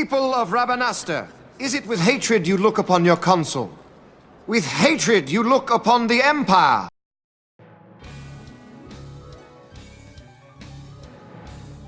People of Rabanastre, is it with hatred you look upon your consul? With hatred you look upon the Empire!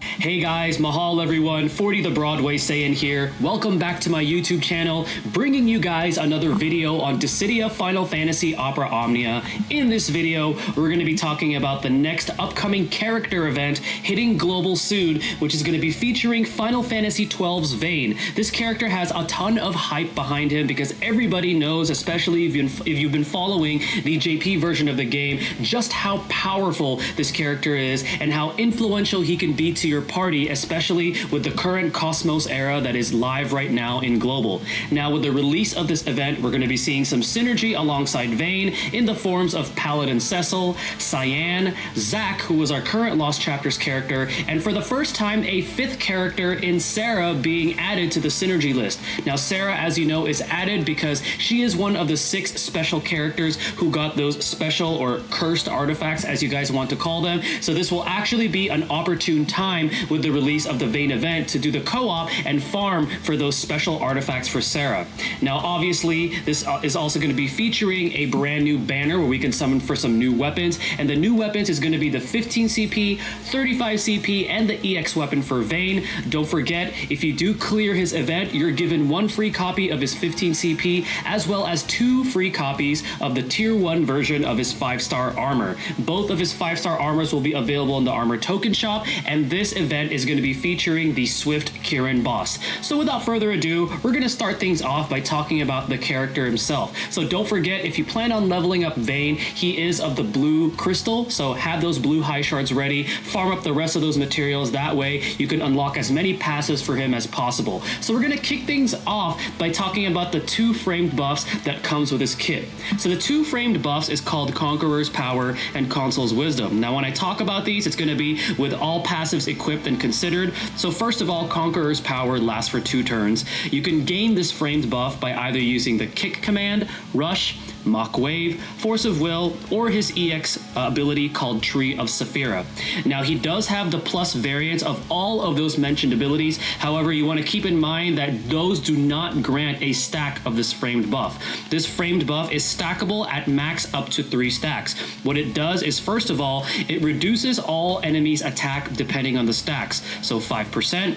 Hey guys, mahal everyone, 40 the Broadway Saiyan here. Welcome back to my YouTube channel, bringing you guys another video on DIssidia Final Fantasy Opera Omnia. In this video, we're going to be talking about the next upcoming character event hitting global soon, which is going to be featuring Final Fantasy XII's Vayne. This character has a ton of hype behind him because everybody knows, especially if you've been following the JP version of the game, just how powerful this character is and how influential he can be to your party, especially with the current Cosmos era that is live right now in global. Now, with the release of this event, we're going to be seeing some synergy alongside Vayne in the forms of Paladin Cecil, Saiyan, Zack, who was our current Lost Chapters character, and for the first time, a fifth character in Sarah being added to the synergy list. Now, Sarah, as you know, is added because she is one of the 6 special characters who got those special or cursed artifacts, as you guys want to call them. So this will actually be an opportune time with the release of the Vayne event to do the co-op and farm for those special artifacts for Sarah. Now, obviously, this is also going to be featuring a brand new banner where we can summon for some new weapons, and the new weapons is going to be the 15 CP, 35 CP, and the EX weapon for Vayne. Don't forget, if you do clear his event, you're given 1 free copy of his 15 CP, as well as 2 free copies of the tier 1 version of his 5-star armor. Both of his 5-star armors will be available in the armor token shop, and this event is going to be featuring the Swift Kirin boss. So without further ado, we're going to start things off by talking about the character himself. So don't forget, if you plan on leveling up Vayne, he is of the blue crystal, so have those blue high shards ready, farm up the rest of those materials, that way you can unlock as many passives for him as possible. So we're going to kick things off by talking about the 2 framed buffs that comes with his kit. So the 2 framed buffs is called Conqueror's Power and Consul's Wisdom. Now when I talk about these, it's going to be with all passives equipped and considered. So first of all, Conqueror's Power lasts for 2 turns. You can gain this framed buff by either using the Kick command, Rush, Mach Wave, Force of Will, or his EX ability called Tree of Saphira. Now, he does have the plus variants of all of those mentioned abilities. However, you want to keep in mind that those do not grant a stack of this framed buff. This framed buff is stackable at max up to 3 stacks. What it does is, first of all, it reduces all enemies' attack depending on the stacks. So 5%,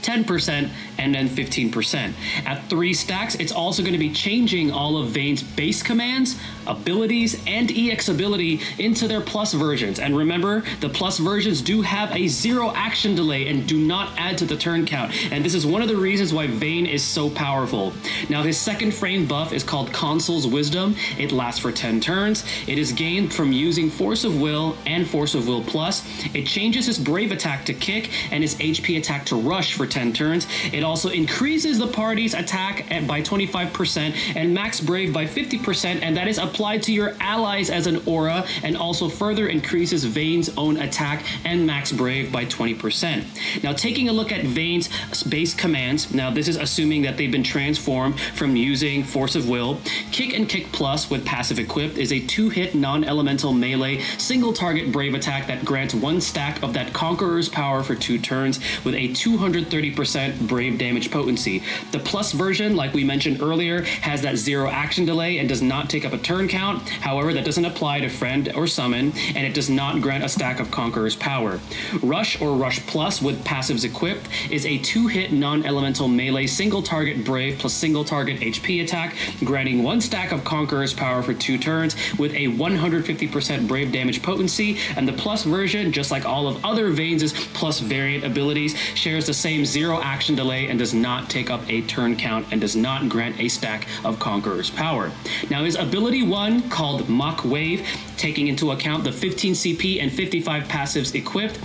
10%, and then 15%. At 3 stacks, it's also going to be changing all of Vayne's base commands, abilities, and EX ability into their plus versions. And remember, the plus versions do have a 0 action delay and do not add to the turn count. And this is one of the reasons why Vayne is so powerful. Now, his second frame buff is called Consul's Wisdom. It lasts for 10 turns. It is gained from using Force of Will and Force of Will Plus. It changes his Brave attack to Kick and his HP attack to Rush for 10 turns. It also increases the party's attack by 25% and max Brave by 50%, and that is applied to your allies as an aura, and also further increases Vayne's own attack and max Brave by 20%. Now, taking a look at Vayne's base commands, now this is assuming that they've been transformed from using Force of Will. Kick and Kick Plus with passive equipped is a 2-hit non-elemental melee single target Brave attack that grants 1 stack of that Conqueror's Power for 2 turns with a 230% Brave damage potency. The plus version, like we mentioned earlier, has that 0 action delay and does not take up a turn count. However, that doesn't apply to friend or summon, and it does not grant a stack of Conqueror's Power. Rush or Rush Plus with passives equipped is a 2-hit non-elemental melee single target Brave plus single target HP attack, granting 1 stack of Conqueror's Power for 2 turns with a 150% Brave damage potency. And the plus version, just like all of other Vayne's plus variant abilities, shares the same 0 action delay and does not take up a turn count and does not grant a stack of Conqueror's Power. Now, his ability 1, called Mach Wave, taking into account the 15 CP and 55 passives equipped,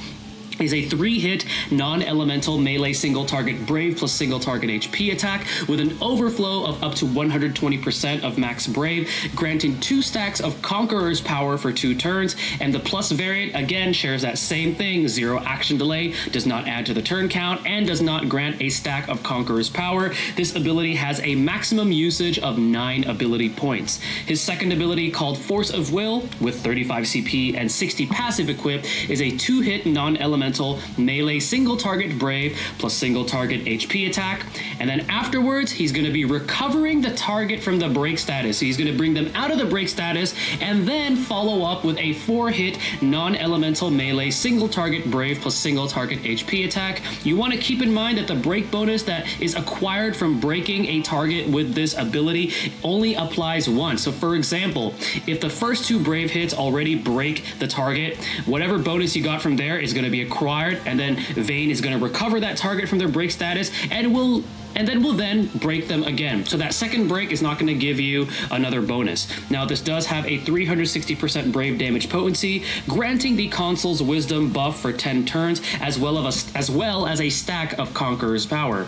is a 3-hit non-elemental melee single target Brave plus single target HP attack with an overflow of up to 120% of max Brave, granting 2 stacks of Conqueror's Power for 2 turns. And the plus variant again shares that same thing, 0 action delay, does not add to the turn count, and does not grant a stack of Conqueror's Power. This ability has a maximum usage of 9 ability points. His second ability, called Force of Will with 35 CP and 60 passive equipped, is a 2-hit non-elemental non-elemental melee single target brave plus single target HP attack. And then afterwards, he's going to be recovering the target from the break status. So he's going to bring them out of the break status and then follow up with a 4-hit non-elemental melee single target brave plus single target HP attack. You want to keep in mind that the break bonus that is acquired from breaking a target with this ability only applies once. So for example, if the first 2 brave hits already break the target, whatever bonus you got from there is going to be acquired, and then Vayne is going to recover that target from their break status and will then break them again. So that second break is not going to give you another bonus. Now this does have a 360% brave damage potency, granting the console's wisdom buff for 10 turns, as well as a stack of Conqueror's power.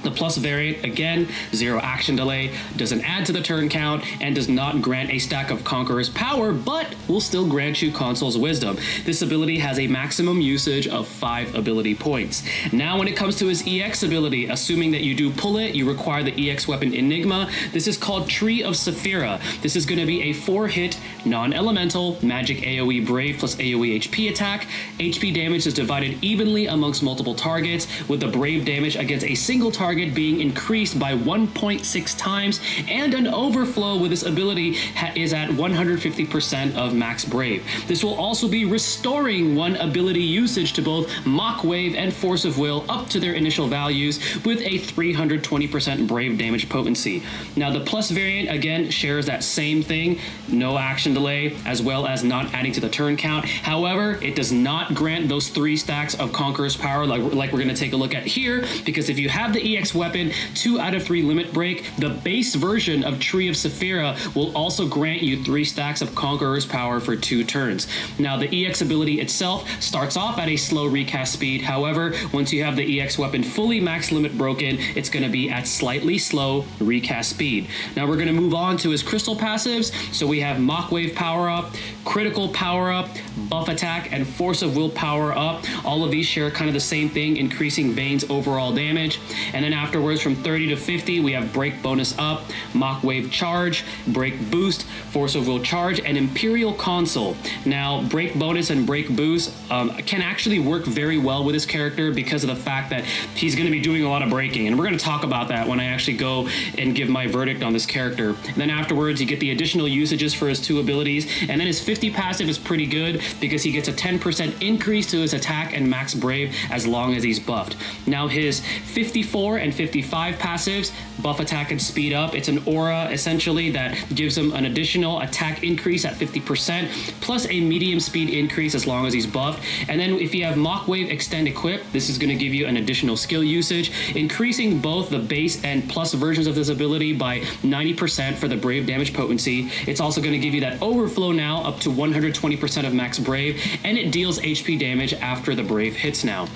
The plus variant, again, 0 action delay, doesn't add to the turn count, and does not grant a stack of Conqueror's power, but will still grant you Console's Wisdom. This ability has a maximum usage of 5 ability points. Now when it comes to his EX ability, assuming that you do pull it, you require the EX weapon Enigma. This is called Tree of Saphira. This is going to be a 4-hit non-elemental magic AoE brave plus AoE HP attack. HP damage is divided evenly amongst multiple targets, with the brave damage against a single target being increased by 1.6 times, and an overflow with this ability is at 150% of max brave. This will also be restoring 1 ability usage to both Mach Wave and Force of Will up to their initial values, with a 320% brave damage potency. Now the plus variant again shares that same thing, no action delay, as well as not adding to the turn count. However, it does not grant those 3 stacks of Conqueror's power like we're going to take a look at here, because if you have the EX weapon 2 out of 3 limit break, the base version of Tree of Saphira will also grant you 3 stacks of Conqueror's power for 2 turns. Now the EX ability itself starts off at a slow recast speed. However, once you have the EX weapon fully max limit broken, it's going to be at slightly slow recast speed. Now we're going to move on to his crystal passives. So we have Mach Wave power up, critical power up, buff attack, and Force of Will power up. All of these share kind of the same thing, increasing Vayne's overall damage. And then afterwards, from 30 to 50, we have break bonus up, Mach Wave charge, break boost, Force of Will charge, and Imperial console. Now break bonus and break boost can actually work very well with this character because of the fact that he's going to be doing a lot of breaking, and we're going to talk about that when I actually go and give my verdict on this character. And then afterwards, you get the additional usages for his 2 abilities, and then his 50 passive is pretty good because he gets a 10% increase to his attack and max brave as long as he's buffed. Now his 54 and 55 passives, buff attack and speed up. It's an aura essentially that gives him an additional attack increase at 50% plus a medium speed increase as long as he's buffed. And then if you have Mach Wave extend equip, this is going to give you an additional skill usage, increasing both the base and plus versions of this ability by 90% for the brave damage potency. It's also going to give you that overflow now up to 120% of max brave, and it deals HP damage after the brave hits now.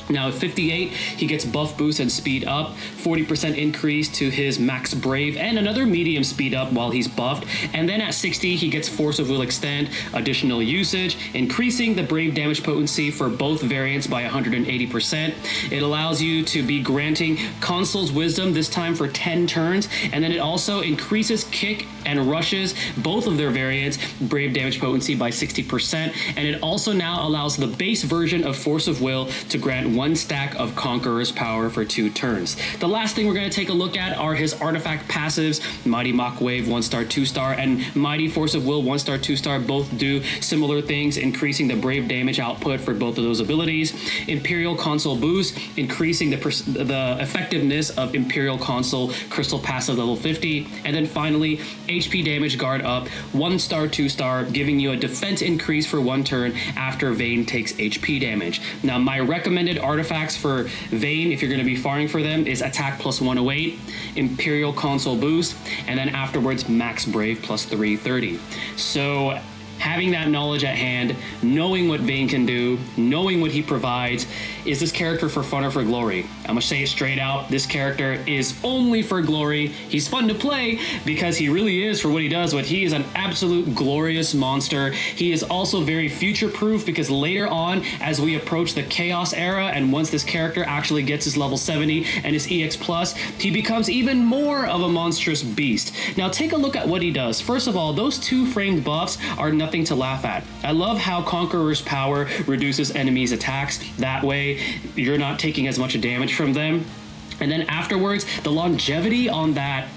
Now at 58, he gets buff boost and speed up, 40% increase to his max brave, and another medium speed up while he's buffed. And then at 60, he gets Force of Will extend, additional usage, increasing the brave damage potency for both variants by 180%. It allows you to be granting Console's Wisdom, this time for 10 turns, and then it also increases kick and rushes both of their variants brave damage potency by 60%, and it also now allows the base version of Force of Will to grant 1 stack of Conqueror's power for 2 turns. The last thing we're going to take a look at are his artifact passives. Mighty Mach Wave 1-star 2-star and Mighty Force of Will 1-star 2-star both do similar things, increasing the brave damage output for both of those abilities. Imperial console boost, increasing the effectiveness of Imperial console crystal passive level 50. And then finally, HP damage guard up 1-star 2-star, giving you a defense increase for 1 turn after Vayne takes HP damage. Now my recommended artifacts for Vayne, if you're going to be farming for them, is attack plus 108, Imperial console boost, and then afterwards max brave plus 330. So having that knowledge at hand, knowing what Vayne can do, knowing what he provides, is this character for fun or for glory? I'm gonna say it straight out, this character is only for glory. He's fun to play because he really is for what he does, but he is an absolute glorious monster. He is also very future-proof because later on, as we approach the Chaos era, and once this character actually gets his level 70 and his EX+, he becomes even more of a monstrous beast. Now take a look at what he does. First of all, those 2 framed buffs are nothing nothing to laugh at. I love how Conqueror's power reduces enemies' attacks. That way, you're not taking as much damage from them. And then afterwards, the longevity on that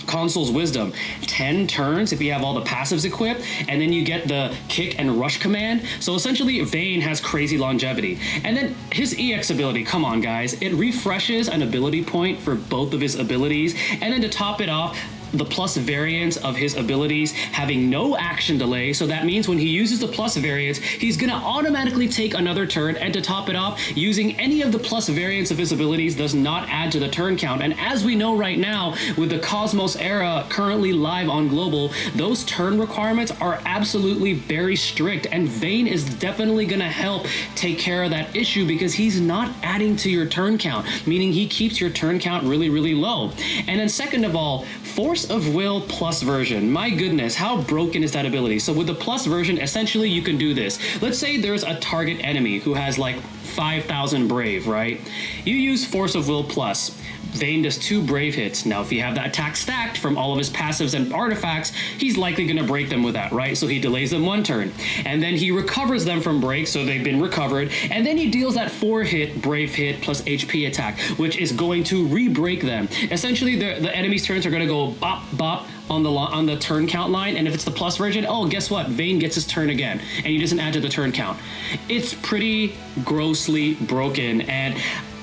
Consul's Wisdom, 10 turns if you have all the passives equipped, and then you get the kick and rush command. So essentially, Vayne has crazy longevity. And then his EX ability, come on guys, it refreshes an ability point for both of his abilities. And then to top it off, the plus variance of his abilities having no action delay. So that means when he uses the plus variance, he's gonna automatically take another turn. And to top it off, using any of the plus variance of his abilities does not add to the turn count. And as we know right now, with the Cosmos era currently live on global, those turn requirements are absolutely very strict. And Vayne is definitely gonna help take care of that issue because he's not adding to your turn count, meaning he keeps your turn count really, really low. And then second of all, Force of Will plus version. My goodness, how broken is that ability? So with the plus version, essentially you can do this. Let's say there's a target enemy who has like 5,000 brave, right? You use Force of Will plus. Vayne does 2 brave hits. Now, if you have that attack stacked from all of his passives and artifacts, he's likely going to break them with that, right? So he delays them 1 turn. And then he recovers them from break, so they've been recovered. And then he deals that 4-hit brave hit plus HP attack, which is going to re-break them. Essentially, the enemy's turns are going to go bop, bop, on the turn count line, and if it's the plus version, oh, guess what? Vayne gets his turn again, and he doesn't add to the turn count. It's pretty grossly broken, and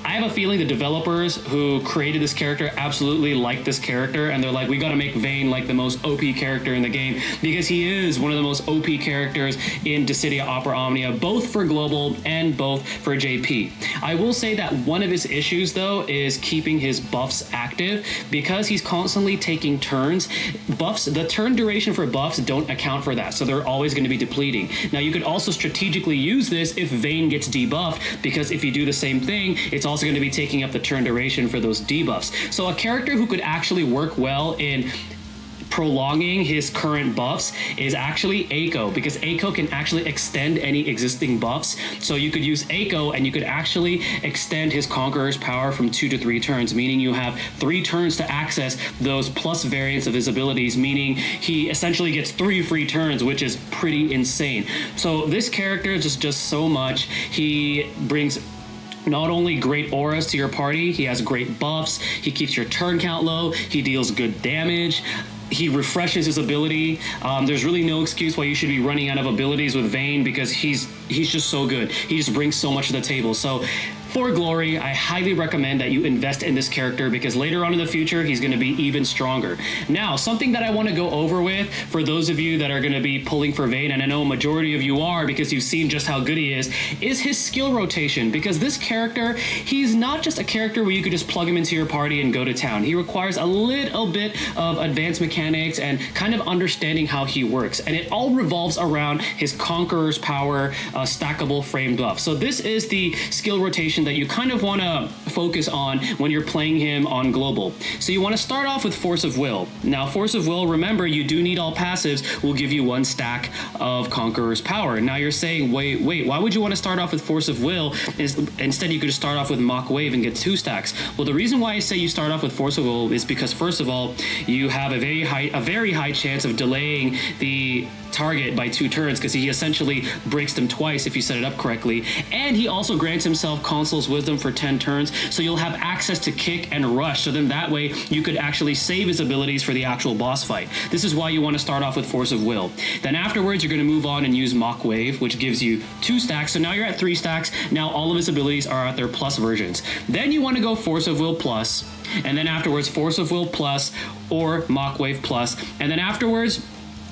I have a feeling the developers who created this character absolutely like this character, and they're like, we gotta make Vayne like the most OP character in the game, because he is one of the most OP characters in DIssidia Opera Omnia, both for global and both for JP. I will say that one of his issues though is keeping his buffs active, because he's constantly taking turns. Buffs, the turn duration for buffs don't account for that, so they're always going to be depleting. Now you could also strategically use this if Vayne gets debuffed, because if you do the same thing, it's also going to be taking up the turn duration for those debuffs. So a character who could actually work well in prolonging his current buffs is actually Eiko, because Eiko can actually extend any existing buffs. So you could use Eiko and you could actually extend his Conqueror's power from 2 to 3 turns, meaning you have 3 turns to access those plus variants of his abilities, meaning he essentially gets 3 free turns, which is pretty insane. So this character just does so much. He brings not only great auras to your party, he has great buffs, he keeps your turn count low, he deals good damage, he refreshes his ability. There's really no excuse why you should be running out of abilities with Vayne, because he's just so good. He just brings so much to the table. So for glory, I highly recommend that you invest in this character, because later on in the future, he's going to be even stronger. Now, something that I want to go over with for those of you that are going to be pulling for Vayne, and I know a majority of you are because you've seen just how good he is his skill rotation. Because this character, he's not just a character where you could just plug him into your party and go to town. He requires a little bit of advanced mechanics and kind of understanding how he works. And it all revolves around his Conqueror's power stackable frame buff. So this is the skill rotation that you kind of want to focus on when you're playing him on global. So you want to start off with Force of Will. Now, Force of Will, remember, you do need all passives, will give you 1 stack of Conqueror's power. Now you're saying, wait, why would you want to start off with Force of Will? Instead, you could just start off with Mach Wave and get 2 stacks. Well, the reason why I say you start off with Force of Will is because, first of all, you have a very high chance of delaying the target by 2 turns, because he essentially breaks them twice if you set it up correctly. And he also grants himself Consul's Wisdom for 10 turns, so you'll have access to kick and rush. So then that way you could actually save his abilities for the actual boss fight. This is why you want to start off with Force of Will. Then afterwards, you're going to move on and use Mach Wave, which gives you 2 stacks. So now you're at 3 stacks. Now all of his abilities are at their plus versions. Then you want to go Force of Will plus, and then afterwards Force of Will plus or Mach Wave plus, and then afterwards,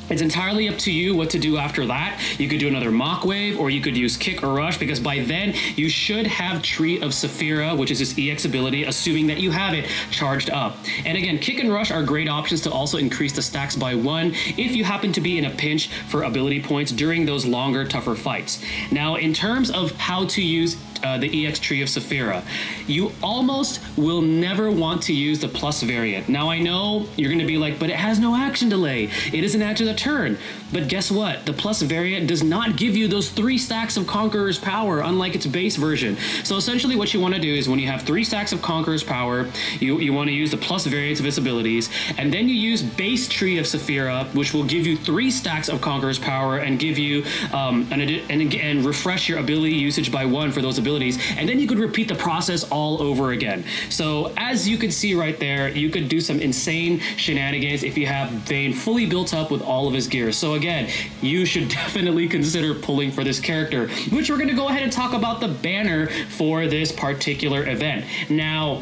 it's entirely up to you what to do after that. You could do another Mach Wave, or you could use Kick or Rush, because by then you should have Tree of Saphira, which is his EX ability, assuming that you have it charged up. And again, Kick and Rush are great options to also increase the stacks by 1 if you happen to be in a pinch for ability points during those longer, tougher fights. Now, in terms of how to use EX tree of Saphira. You almost will never want to use the plus variant. Now I know you're going to be like, but it has no action delay. It isn't action a turn. But guess what? The plus variant does not give you those 3 stacks of Conqueror's power, unlike its base version. So essentially what you want to do is when you have 3 stacks of Conqueror's power, you want to use the plus variants of its abilities, and then you use base tree of Saphira, which will give you 3 stacks of Conqueror's power and give you and refresh your ability usage by 1 for those abilities, and then you could repeat the process all over again. So as you can see right there, you could do some insane shenanigans if you have Vayne fully built up with all of his gear. So again, you should definitely consider pulling for this character, which we're going to go ahead and talk about the banner for this particular event. Now,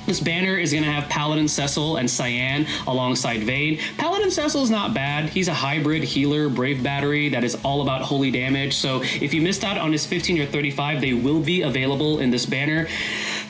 this banner is going to have Paladin Cecil and Saiyan alongside Vayne. Paladin Cecil is not bad. He's a hybrid healer brave battery that is all about holy damage. So if you missed out on his 15 or 35, they will be available in this banner.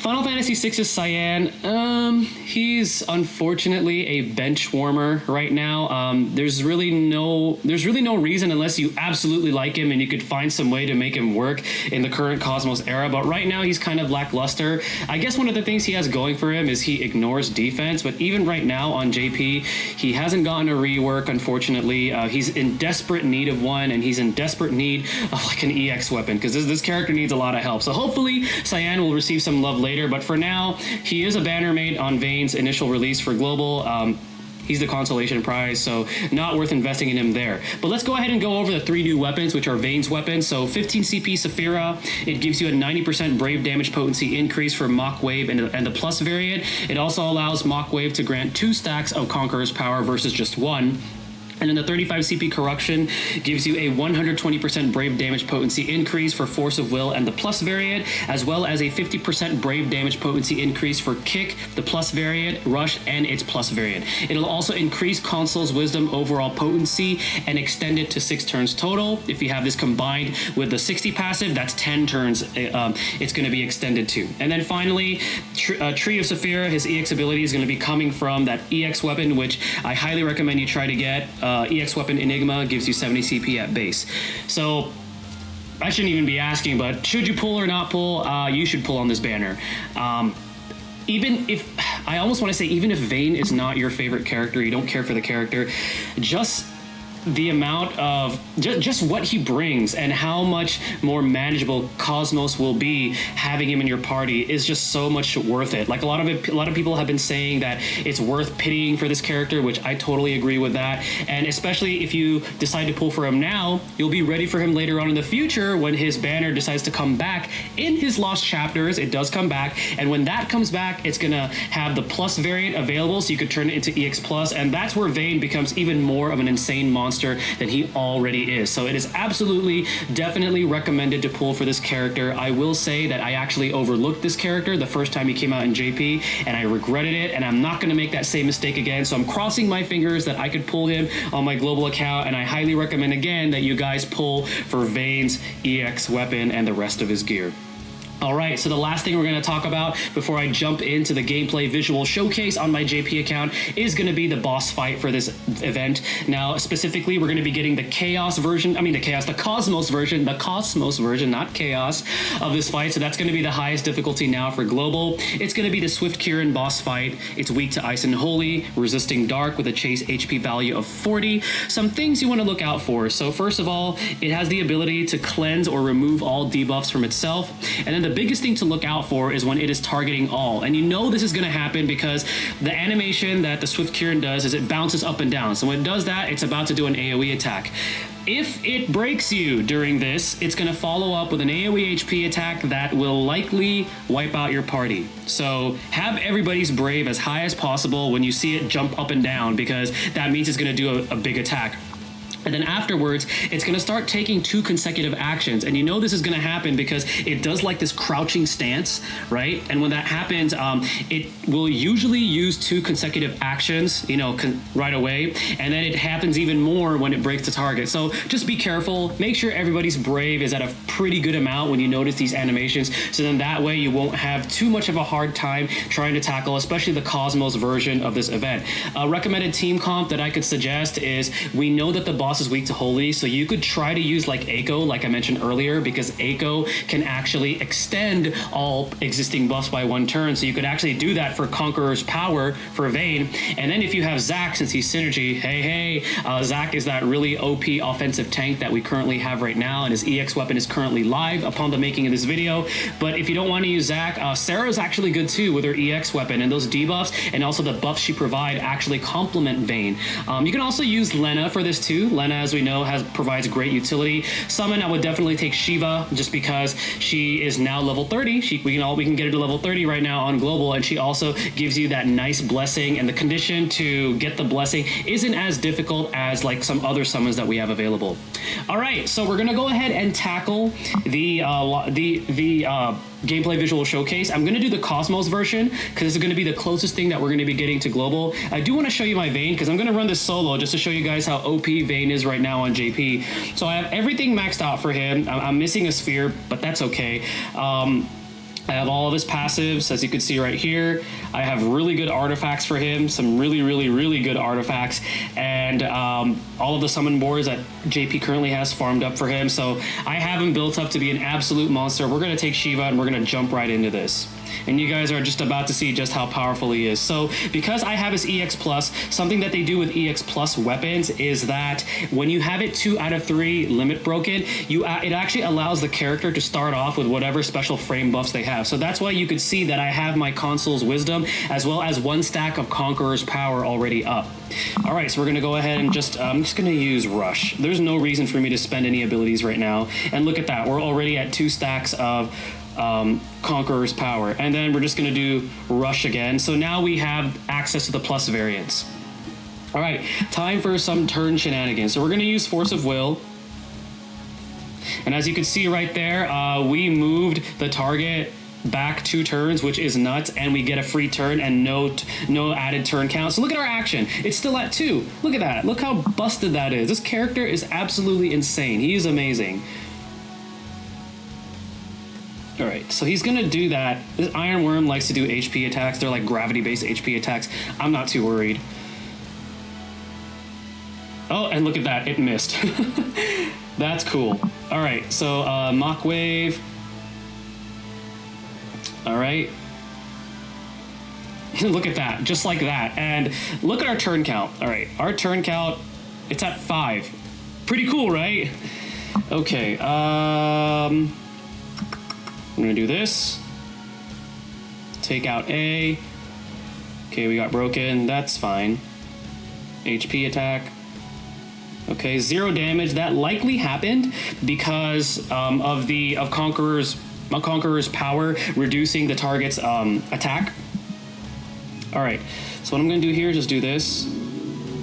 Final Fantasy VI's Saiyan, he's unfortunately a bench warmer right now. There's really no reason unless you absolutely like him and you could find some way to make him work in the current Cosmos era. But right now he's kind of lackluster. I guess one of the things he has going for him is he ignores defense. But even right now on JP, he hasn't gotten a rework. Unfortunately, he's in desperate need of one, and he's in desperate need of like an EX weapon because this character needs a lot of help. So hopefully Saiyan will receive some love later. But for now, he is a banner made on Vayne's initial release for Global. He's the consolation prize, so not worth investing in him there. But let's go ahead and go over the 3 new weapons, which are Vayne's weapons. So 15 CP Saphira, it gives you a 90% brave damage potency increase for Mach Wave and the plus variant. It also allows Mach Wave to grant 2 stacks of Conqueror's power versus just 1. And then the 35 CP Corruption gives you a 120% brave damage potency increase for Force of Will and the plus variant, as well as a 50% brave damage potency increase for Kick, the plus variant, Rush, and its plus variant. It'll also increase Console's Wisdom overall potency and extend it to 6 turns total. If you have this combined with the 60 passive, that's 10 turns it's going to be extended to. And then finally, Tree of Saphira, his EX ability is going to be coming from that EX weapon, which I highly recommend you try to get. EX weapon Enigma gives you 70 CP at base. So I shouldn't even be asking, but should you pull or not pull? You should pull on this banner. Even if, I almost want to say, even if Vayne is not your favorite character, you don't care for the character, just the amount of just what he brings and how much more manageable Cosmos will be having him in your party is just so much worth it. Like a lot of people have been saying that it's worth pitying for this character, which I totally agree with that. And especially if you decide to pull for him now, you'll be ready for him later on in the future when his banner decides to come back in his lost chapters. It does come back, and when that comes back, it's gonna have the plus variant available, so you could turn it into EX plus, and that's where Vayne becomes even more of an insane monster than he already is. So it is absolutely, definitely recommended to pull for this character. I will say that I actually overlooked this character the first time he came out in JP, and I regretted it, and I'm not going to make that same mistake again. So I'm crossing my fingers that I could pull him on my global account, and I highly recommend again that you guys pull for Vayne's EX weapon and the rest of his gear. All right, so the last thing we're going to talk about before I jump into the gameplay visual showcase on my JP account is going to be the boss fight for this event. Now, specifically, we're going to be getting the Chaos version, the Cosmos version, not Chaos, of this fight. So that's going to be the highest difficulty now for Global. It's going to be the Swift Kieran boss fight. It's weak to Ice and Holy, resisting Dark with a chase HP value of 40. Some things you want to look out for. So first of all, it has the ability to cleanse or remove all debuffs from itself. And then the biggest thing to look out for is when it is targeting all. And you know this is going to happen because the animation that the Swift Kieran does is it bounces up and down. So when it does that, it's about to do an AoE attack. If it breaks you during this, it's going to follow up with an AoE HP attack that will likely wipe out your party. So have everybody's brave as high as possible when you see it jump up and down, because that means it's going to do a big attack. And then afterwards, it's going to start taking 2 consecutive actions. And you know this is going to happen because it does like this crouching stance, right? And when that happens, it will usually use 2 consecutive actions, right away. And then it happens even more when it breaks the target. So just be careful. Make sure everybody's brave is at a pretty good amount when you notice these animations. So then that way you won't have too much of a hard time trying to tackle, especially the Cosmos version of this event. A recommended team comp that I could suggest is, we know that the boss boss is weak to holy, so you could try to use like Echo, like I mentioned earlier, because Echo can actually extend all existing buffs by 1 turn. So you could actually do that for Conqueror's Power for Vayne. And then if you have Zac, since he's synergy, Zac is that really OP offensive tank that we currently have right now, and his EX weapon is currently live upon the making of this video. But if you don't want to use Zac, Sarah's actually good too with her EX weapon, and those debuffs and also the buffs she provide actually complement Vayne. You can also use Lena for this too. Lena, as we know, provides great utility. Summon, I would definitely take Shiva, just because she is now level 30. We can get her to level 30 right now on global, and she also gives you that nice blessing, and the condition to get the blessing isn't as difficult as like some other summons that we have available. All right, so we're gonna go ahead and tackle the gameplay visual showcase. I'm going to do the Cosmos version because this is going to be the closest thing that we're going to be getting to global. I do want to show you my Vayne because I'm going to run this solo just to show you guys how OP Vayne is right now on JP. So I have everything maxed out for him. I'm missing a sphere, but that's okay. I have all of his passives, as you can see right here. I have really good artifacts for him, some really good artifacts, and all of the summon boards that JP currently has farmed up for him. So I have him built up to be an absolute monster. We're going to take Shiva and we're going to jump right into this. And you guys are just about to see just how powerful he is. So because I have his EX Plus, something that they do with EX Plus weapons is that when you have it 2 out of 3 limit broken, it actually allows the character to start off with whatever special frame buffs they have. So that's why you could see that I have my Consul's Wisdom as well as 1 stack of Conqueror's Power already up. All right, so we're gonna go ahead and I'm just gonna use Rush. There's no reason for me to spend any abilities right now. And look at that, we're already at 2 stacks of Conqueror's Power, and then we're just going to do Rush again. So now we have access to the plus variants. All right, time for some turn shenanigans. So we're going to use Force of Will, and as you can see right there, we moved the target back 2 turns, which is nuts, and we get a free turn and no added turn count. So look at our action, it's still at 2. Look at that, look how busted that is. This character is absolutely insane. He is amazing. All right, so he's gonna do that. This Iron Worm likes to do HP attacks. They're like gravity-based HP attacks. I'm not too worried. Oh, and look at that, it missed. That's cool. All right, so Mach Wave. All right. Look at that, just like that. And look at our turn count. All right, our turn count, it's at 5. Pretty cool, right? Okay, I'm gonna do this. Take out A. Okay, we got broken. That's fine. HP attack. Okay, 0 damage. That likely happened because of Conqueror's Power reducing the target's attack. All right. So what I'm gonna do here is just do this.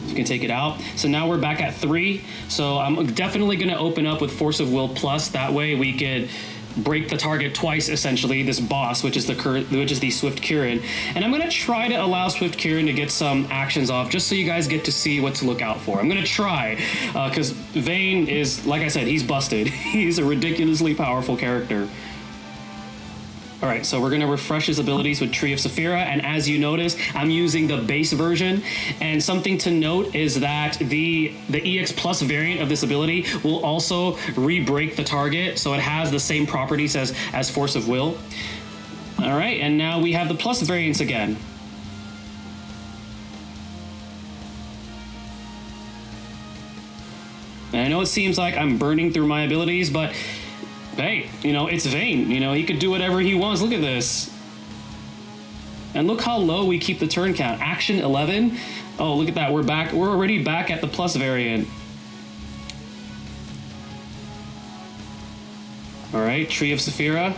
You can take it out. So now we're back at 3. So I'm definitely gonna open up with Force of Will Plus. That way we could break the target twice, essentially, this boss, which is the Swift Kirin. And I'm gonna try to allow Swift Kirin to get some actions off, just so you guys get to see what to look out for. I'm gonna try, because Vayne is, like I said, he's busted. He's a ridiculously powerful character. All right, so we're gonna refresh his abilities with Tree of Saphira, and as you notice, I'm using the base version. And something to note is that the EX Plus variant of this ability will also re-break the target, so it has the same properties as Force of Will. All right, and now we have the plus variants again. And I know it seems like I'm burning through my abilities, but hey, you know, it's Vayne. You know, he could do whatever he wants. Look at this. And look how low we keep the turn count. Action 11. Oh, look at that. We're back. We're already back at the plus variant. All right, Tree of Saphira.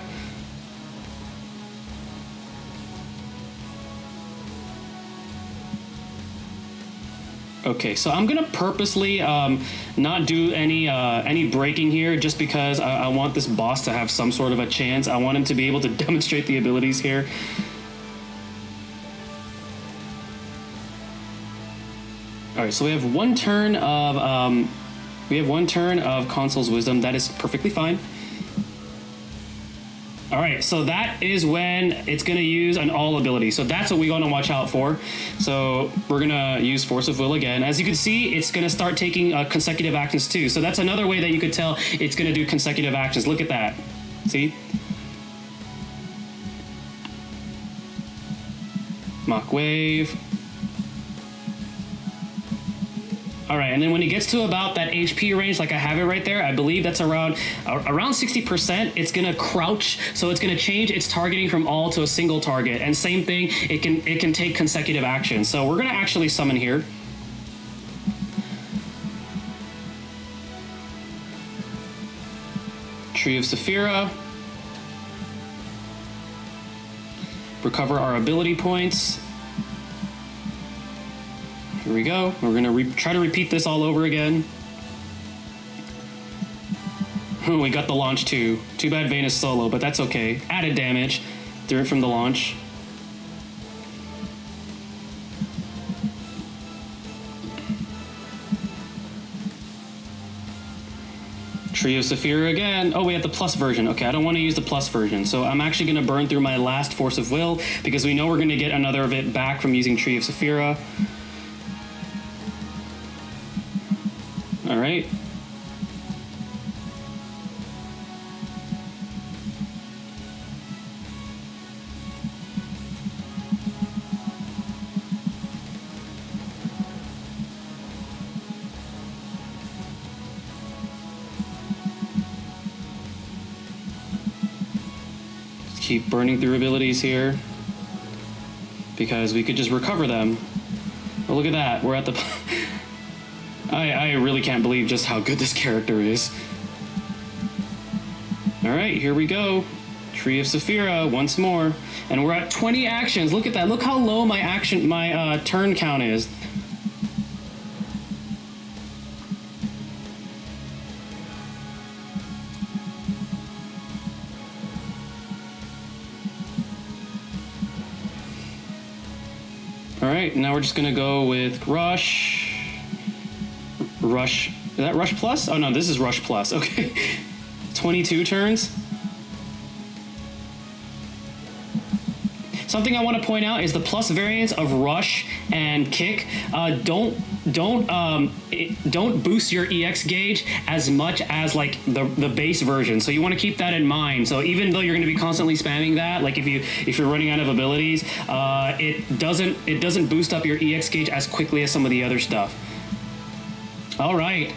Okay, so I'm gonna purposely not do any breaking here, just because I want this boss to have some sort of a chance. I want him to be able to demonstrate the abilities here. All right, so we have 1 turn of Consul's Wisdom. That is perfectly fine. All right, so that is when it's gonna use an all ability. So that's what we're gonna watch out for. So we're gonna use Force of Will again. As you can see, it's gonna start taking consecutive actions too. So that's another way that you could tell it's gonna do consecutive actions. Look at that, see? Mach Wave. All right, and then when it gets to about that HP range, like I have it right there, I believe that's around 60%, it's gonna crouch, so it's gonna change its targeting from all to a single target. And same thing, it can take consecutive actions. So we're gonna actually summon here. Tree of Saphira. Recover our ability points. Here we go. We're gonna try to repeat this all over again. We got the launch too. Too bad Vayne is solo, but that's okay. Added damage through it from the launch. Tree of Saphira again. Oh, we have the plus version. Okay, I don't want to use the plus version. So I'm actually going to burn through my last Force of Will because we know we're going to get another of it back from using Tree of Saphira. All right. Keep burning through abilities here because we could just recover them. But look at that, we're at the I really can't believe just how good this character is. All right, here we go. Tree of Saphira once more, and we're at 20 actions. Look at that, look how low my turn count is. All right, now we're just gonna go with Rush. Is that Rush Plus? Oh no, this is Rush Plus, okay. 22 turns. Something I want to point out is the plus variants of Rush and Kick don't boost your EX gauge as much as like the base version. So you want to keep that in mind. So even though you're going to be constantly spamming that, like if you're running out of abilities, it doesn't boost up your EX gauge as quickly as some of the other stuff. All right.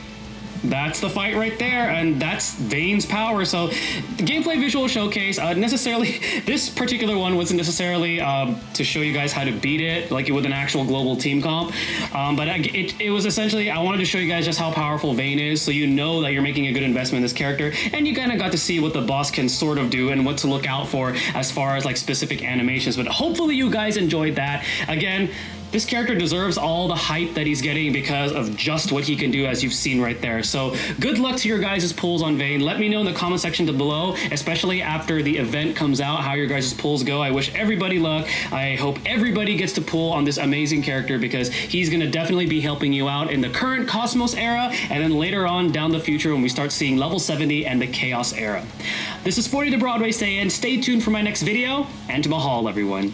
That's the fight right there, and that's Vayne's power. So the gameplay visual showcase, this particular one wasn't necessarily to show you guys how to beat it like with an actual global team comp, but it was essentially, I wanted to show you guys just how powerful Vayne is, so you know that you're making a good investment in this character, and you kind of got to see what the boss can sort of do and what to look out for as far as like specific animations. But hopefully you guys enjoyed that. Again, this character deserves all the hype that he's getting because of just what he can do, as you've seen right there. So good luck to your guys' pulls on Vayne. Let me know in the comment section below, especially after the event comes out, how your guys' pulls go. I wish everybody luck. I hope everybody gets to pull on this amazing character because he's going to definitely be helping you out in the current Cosmos era, and then later on down the future when we start seeing level 70 and the Chaos era. This is 40 the Broadway Saiyan. Stay tuned for my next video, and to Mahal, everyone.